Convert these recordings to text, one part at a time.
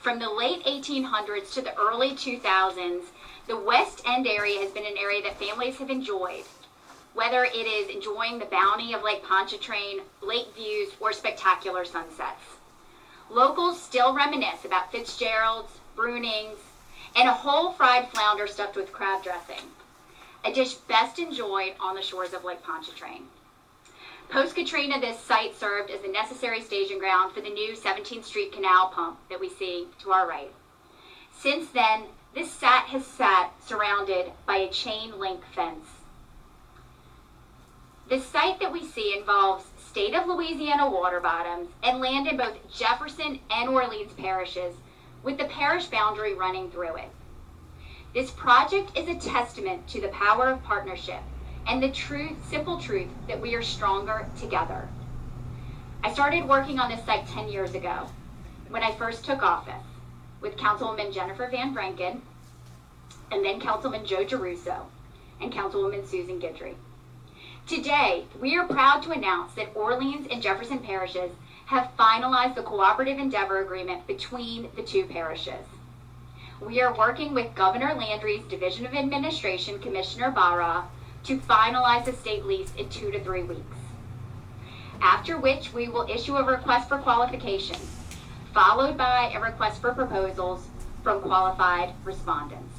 From the late 1800s to the early 2000s, the West End area has been an area that families have enjoyed, whether it is enjoying the bounty of Lake Pontchartrain, lake views, or spectacular sunsets. Locals still reminisce about Fitzgerald's, Bruning's, and a whole fried flounder stuffed with crab dressing, a dish best enjoyed on the shores of Lake Pontchartrain. Post-Katrina, this site served as a necessary staging ground for the new 17th Street Canal pump that we see to our right. Since then, this site has sat surrounded by a chain link fence. The site that we see involves state of Louisiana water bottoms and land in both Jefferson and Orleans parishes, with the parish boundary running through it. This project is a testament to the power of partnership and the simple truth that we are stronger together. I started working on this site 10 years ago when I first took office with Councilwoman Jennifer Van Vranken, and then Councilman Joe Geruso and Councilwoman Susan Guidry. Today, we are proud to announce that Orleans and Jefferson parishes have finalized the cooperative endeavor agreement between the two parishes. We are working with Governor Landry's Division of Administration, Commissioner Barra, to finalize the state lease in 2 to 3 weeks. After which, we will issue a request for qualification, followed by a request for proposals from qualified respondents.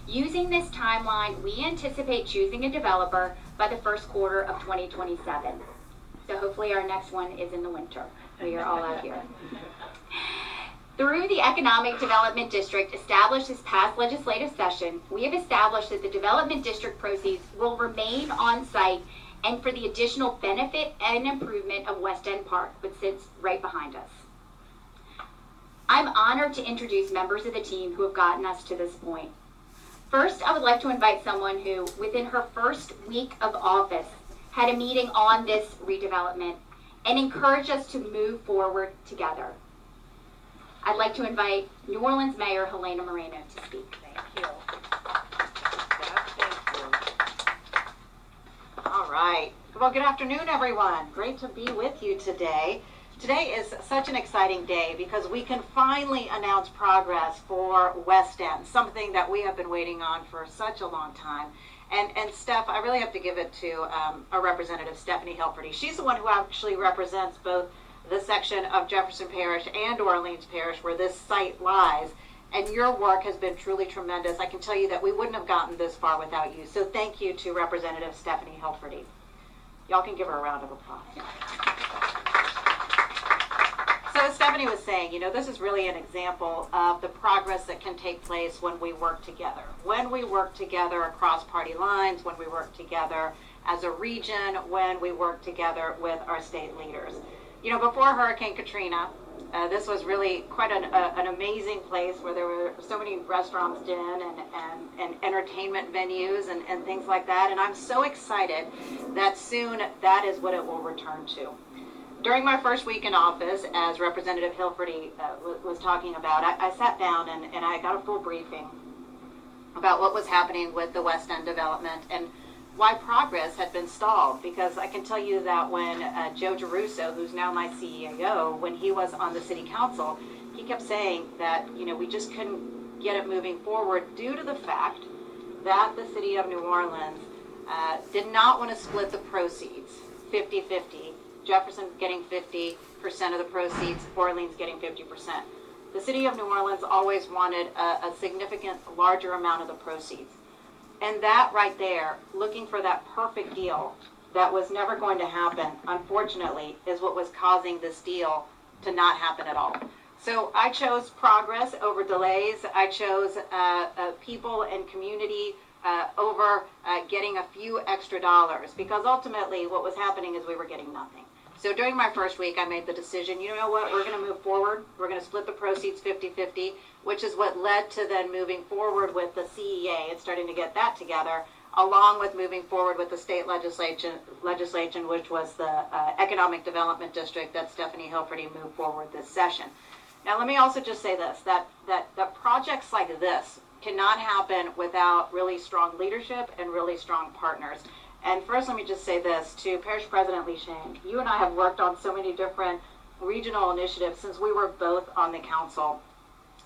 Using this timeline, we anticipate choosing a developer by the first quarter of 2027. So hopefully our next one is in the winter. We are all out here. Through the Economic Development District established this past legislative session, we have established that the Development District proceeds will remain on site and for the additional benefit and improvement of West End Park, which sits right behind us. I'm honored to introduce members of the team who have gotten us to this point. First, I would like to invite someone who, within her first week of office, had a meeting on this redevelopment and encouraged us to move forward together. I'd like to invite New Orleans Mayor Helena Moreno to speak. Thank you. Thank you. All right. Well, good afternoon, everyone. Great to be with you today. Today is such an exciting day because we can finally announce progress for West End, something that we have been waiting on for such a long time. And Steph, I really have to give it to our representative, Stephanie Hilferty. She's the one who actually represents both the section of Jefferson Parish and Orleans Parish where this site lies. And your work has been truly tremendous. I can tell you that we wouldn't have gotten this far without you. So thank you to Representative Stephanie Hilferty. Y'all can give her a round of applause. So as Stephanie was saying, you know, this is really an example of the progress that can take place when we work together. When we work together across party lines, when we work together as a region, when we work together with our state leaders. You know, before Hurricane Katrina, this was really quite an amazing place where there were so many restaurants and entertainment venues and things like that. And I'm so excited that soon that is what it will return to. During my first week in office, as Representative Hilferty was talking about, I sat down and I got a full briefing about what was happening with the West End development and why progress had been stalled. Because I can tell you that when Joe Geruso, who's now my CEO, when he was on the city council, he kept saying that, you know, we just couldn't get it moving forward due to the fact that the city of New Orleans did not want to split the proceeds 50-50. Jefferson getting 50% of the proceeds, Orleans getting 50%. The city of New Orleans always wanted a significant larger amount of the proceeds. And that right there, looking for that perfect deal that was never going to happen, unfortunately, is what was causing this deal to not happen at all. So I chose progress over delays. I chose people and community over getting a few extra dollars, because ultimately what was happening is we were getting nothing. So during my first week, I made the decision, you know what, we're going to move forward. We're going to split the proceeds 50-50, which is what led to then moving forward with the CEA and starting to get that together, along with moving forward with the state legislation, which was the Economic Development District that Stephanie Hilferty moved forward this session. Now, let me also just say this, that projects like this cannot happen without really strong leadership and really strong partners. And first, let me just say this to Parish President Lee Shane. You and I have worked on so many different regional initiatives since we were both on the council.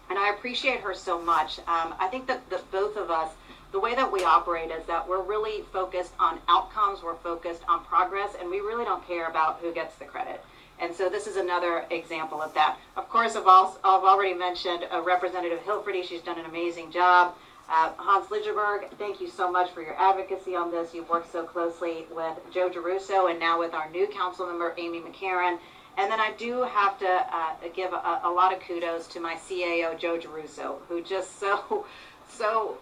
and I appreciate her so much. I think that both of us, the way that we operate is that we're really focused on outcomes, we're focused on progress, and we really don't care about who gets the credit. And so this is another example of that. Of course, I've already mentioned Representative Hilferty. She's done an amazing job. Hans Lidgerberg, thank you so much for your advocacy on this. You've worked so closely with Joe Geruso and now with our new council member, Amy McCarron. And then I do have to give a lot of kudos to my CAO, Joe Geruso, who just so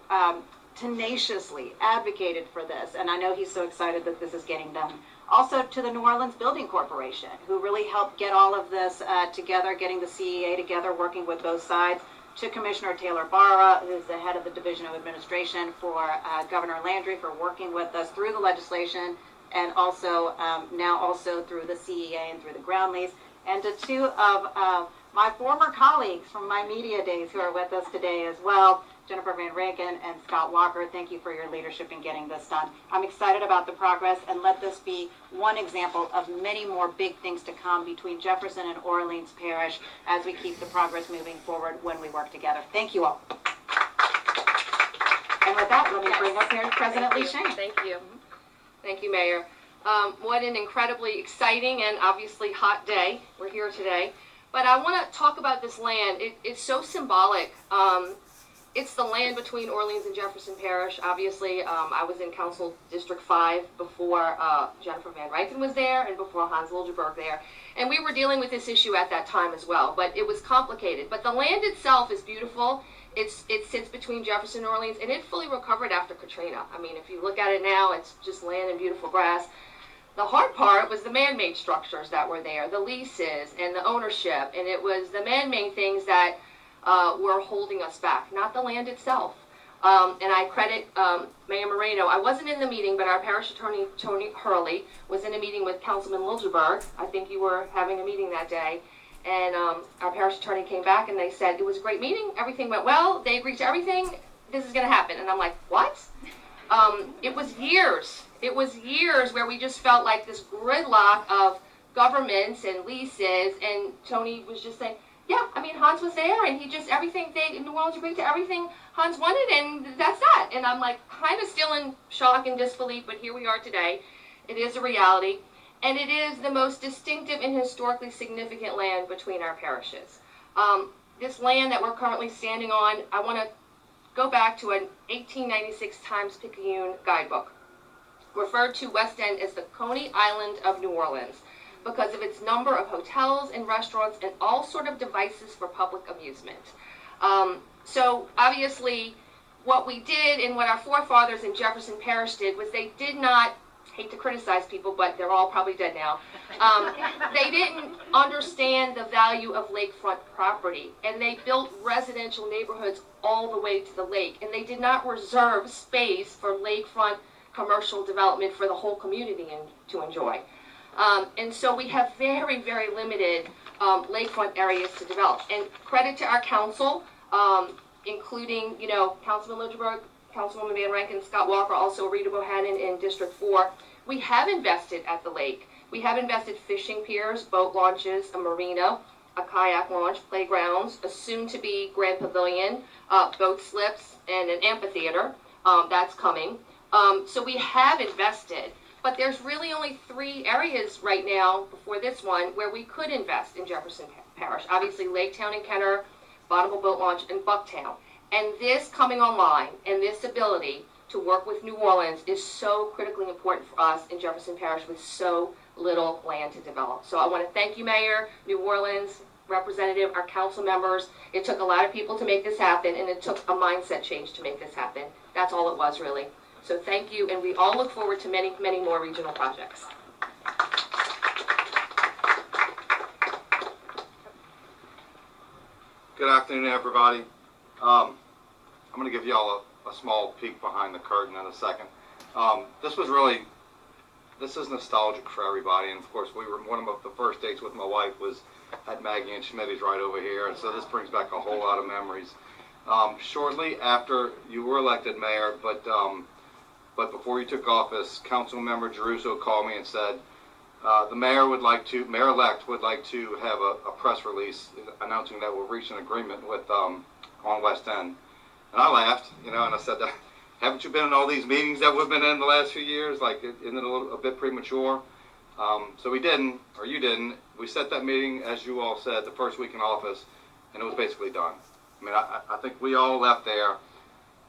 tenaciously advocated for this. And I know he's so excited that this is getting done. Also to the New Orleans Building Corporation, who really helped get all of this together, getting the CEA together, working with both sides. To Commissioner Taylor Barra, who's the head of the Division of Administration, for Governor Landry for working with us through the legislation, and also now also through the CEA and through the ground lease. And to two of my former colleagues from my media days who are with us today as well, Jennifer Van Rankin and Scott Walker, thank you for your leadership in getting this done. I'm excited about the progress, and let this be one example of many more big things to come between Jefferson and Orleans Parish as we keep the progress moving forward when we work together. Thank you all. And with that, let me bring up here President Lee Shane. Thank you. Thank you, Mayor. What an incredibly exciting and obviously hot day. We're here today. But I want to talk about this land. It's so symbolic. It's the land between Orleans and Jefferson Parish. Obviously, I was in Council District 5 before Jennifer Van Rankin was there and before Hans Lidgerberg there. And we were dealing with this issue at that time as well, but it was complicated. But the land itself is beautiful. It sits between Jefferson and Orleans, and it fully recovered after Katrina. I mean, if you look at it now, it's just land and beautiful grass. The hard part was the man-made structures that were there, the leases and the ownership, and it was the man-made things that were holding us back, not the land itself. And I credit Mayor Moreno. I wasn't in the meeting, but our parish attorney, Tony Hurley, was in a meeting with Councilman Lidgerberg. I think you were having a meeting that day. And our parish attorney came back and they said, it was a great meeting, everything went well, they agreed to everything, this is gonna happen. And I'm like, what? It was years where we just felt like this gridlock of governments and leases, and Tony was just saying, yeah, I mean, Hans was there, and he just, everything, New Orleans agreed to everything Hans wanted, and that's that. And I'm like, kind of still in shock and disbelief, but here we are today. It is a reality, and it is the most distinctive and historically significant land between our parishes. This land that we're currently standing on, I want to go back to an 1896 Times-Picayune guidebook. Referred to West End as the Coney Island of New Orleans, because of its number of hotels and restaurants and all sort of devices for public amusement. So obviously what we did and what our forefathers in Jefferson Parish did was they did not, hate to criticize people, but they're all probably dead now, they didn't understand the value of lakefront property, and they built residential neighborhoods all the way to the lake, and they did not reserve space for lakefront commercial development for the whole community to enjoy. And so we have very, very limited lakefront areas to develop. And credit to our council, including, Councilman Lidgerberg, Councilwoman Van Rankin, Scott Walker, also Rita Bohannon in District 4. We have invested at the lake. We have invested fishing piers, boat launches, a marina, a kayak launch, playgrounds, a soon-to-be Grand Pavilion, boat slips, and an amphitheater. That's coming. So we have invested. But there's really only 3 areas right now before this one where we could invest in Jefferson Parish. Obviously, Laketown and Kenner, Bonneville Boat Launch, and Bucktown. And this coming online and this ability to work with New Orleans is so critically important for us in Jefferson Parish with so little land to develop. So I want to thank you, Mayor, New Orleans, Representative, our council members. It took a lot of people to make this happen, and it took a mindset change to make this happen. That's all it was, really. So thank you, and we all look forward to many, many more regional projects. Good afternoon, everybody. I'm going to give you all a small peek behind the curtain in a second. This is nostalgic for everybody, and of course, one of the first dates with my wife was at Maggie and Schmitty's right over here, and so this brings back a whole lot of memories. Shortly after you were elected mayor, but before you took office, Councilmember Geruso called me and said the mayor-elect would like to have a press release announcing that we'll reach an agreement with on West End. And I laughed, and I said, haven't you been in all these meetings that we've been in the last few years? Like, isn't it a bit premature? So we didn't, or you didn't. We set that meeting, as you all said, the first week in office, and it was basically done. I mean, I think we all left there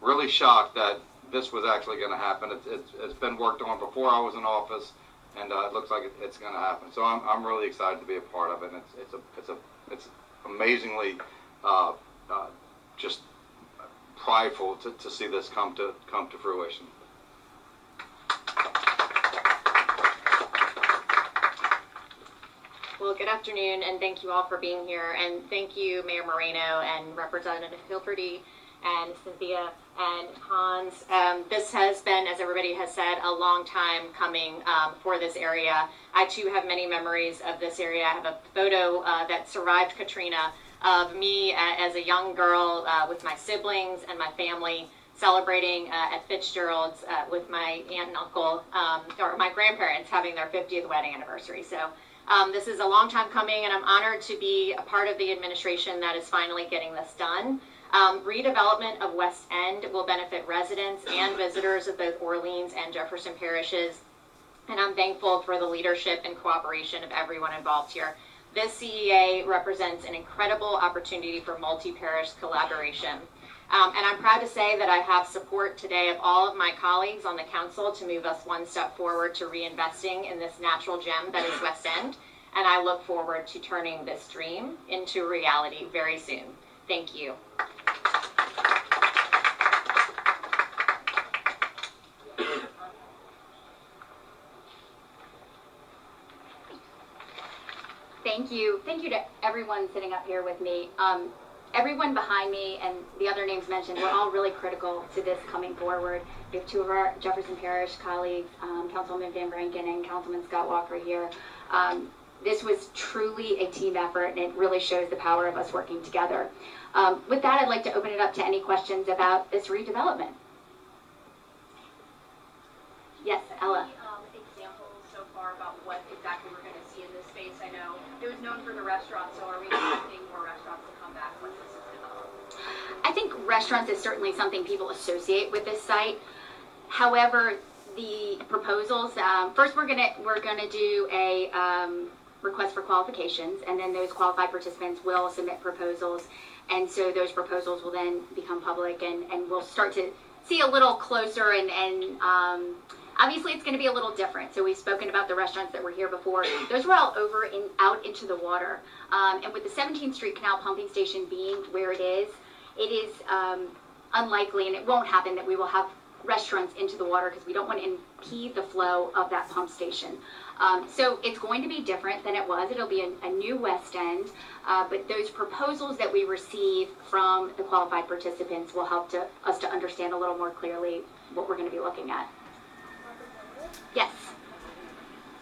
really shocked that this was actually going to happen. It's been worked on before I was in office, and it looks like it's going to happen. So I'm really excited to be a part of it. And it's amazingly just prideful to see this come to fruition. Well, good afternoon, and thank you all for being here. And thank you, Mayor Moreno and Representative Hilferty and Cynthia and Hans. This has been, as everybody has said, a long time coming for this area. I too have many memories of this area. I have a photo that survived Katrina of me as a young girl with my siblings and my family celebrating at Fitzgerald's with my aunt and uncle, or my grandparents having their 50th wedding anniversary. So this is a long time coming, and I'm honored to be a part of the administration that is finally getting this done. Redevelopment of West End will benefit residents and visitors of both Orleans and Jefferson parishes, and I'm thankful for the leadership and cooperation of everyone involved here. This CEA represents an incredible opportunity for multi-parish collaboration. And I'm proud to say that I have support today of all of my colleagues on the council to move us one step forward to reinvesting in this natural gem that is West End. And I look forward to turning this dream into reality very soon. Thank you. Thank you to everyone sitting up here with me. Everyone behind me and the other names mentioned were all really critical to this coming forward. We have two of our Jefferson Parish colleagues, Councilman Van Branken and Councilman Scott Walker here. This was truly a team effort, and it really shows the power of us working together. With that, I'd like to open it up to any questions about this redevelopment. Yes, Ella. Examples so far about what exactly we're going to see in this space? I know it was known for the restaurants, so are we expecting more restaurants to come back once this is developed? I think restaurants is certainly something people associate with this site. However, the proposals, first we're gonna do a request for qualifications, and then those qualified participants will submit proposals, and so those proposals will then become public, and we'll start to see a little closer, and obviously it's going to be a little different. So we've spoken about the restaurants that were here before. Those were all over and out into the water, and with the 17th Street Canal pumping station being where it is unlikely, and it won't happen, that we will have restaurants into the water because we don't want to impede the flow of that pump station. So it's going to be different than it was. It'll be a new West End, but those proposals that we receive from the qualified participants will help us to understand a little more clearly what we're going to be looking at. Yes.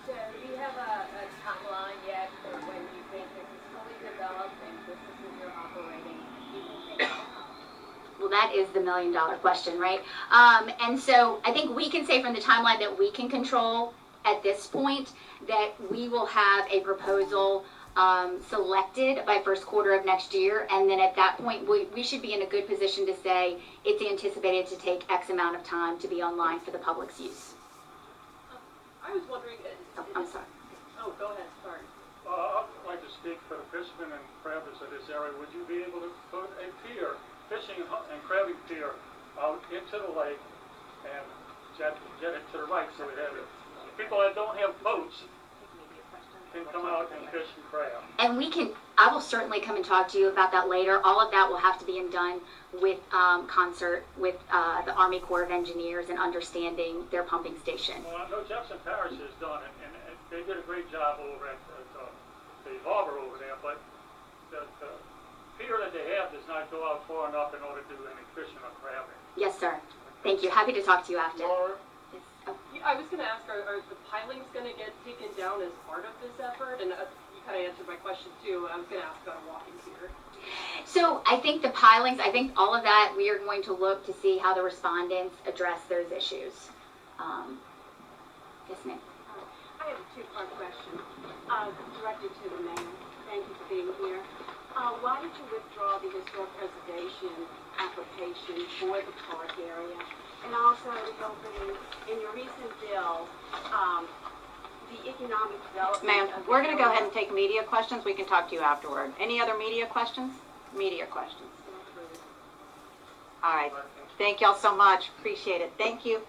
So do you have a timeline yet for when you think this is fully developed and businesses are operating? Do you think Well, that is the million-dollar question, right? And so I think we can say from the timeline that we can control at this point that we will have a proposal selected by first quarter of next year, and then at that point we should be in a good position to say it's anticipated to take X amount of time to be online for the public's use. I was wondering. I'm sorry. Oh, go ahead. Sorry. I'd like to speak for the fishermen and crabbers of this area. Would you be able to put a pier, fishing and crabbing pier, out into the lake and jet it to the right so we have it? People that don't have boats can come out and fish and crab. And I will certainly come and talk to you about that later. All of that will have to be done with concert with the Army Corps of Engineers and understanding their pumping station. Well, I know Jefferson Parish has done it, and they did a great job over at the harbor over there, but the pier that they have does not go out far enough in order to do any fishing or crabbing. Yes, sir. Thank you. Happy to talk to you after. Laura? Yes. Oh. I was going to ask, are the pilings going to get taken down as part of this effort? And you kind of answered my question too. I was going to ask about a walking pier. So I think the pilings, I think all of that, we are going to look to see how the respondents address those issues. Yes, ma'am. I have a two-part question directed to the mayor. Thank you for being here. Why did you withdraw the historic preservation conservation application for the park area. And also, Hilton, in your recent bill, the economic development. Ma'am, of the we're gonna go ahead area- and take media questions. We can talk to you afterward. Any other media questions? Media questions. All right. Thank y'all so much. Appreciate it. Thank you.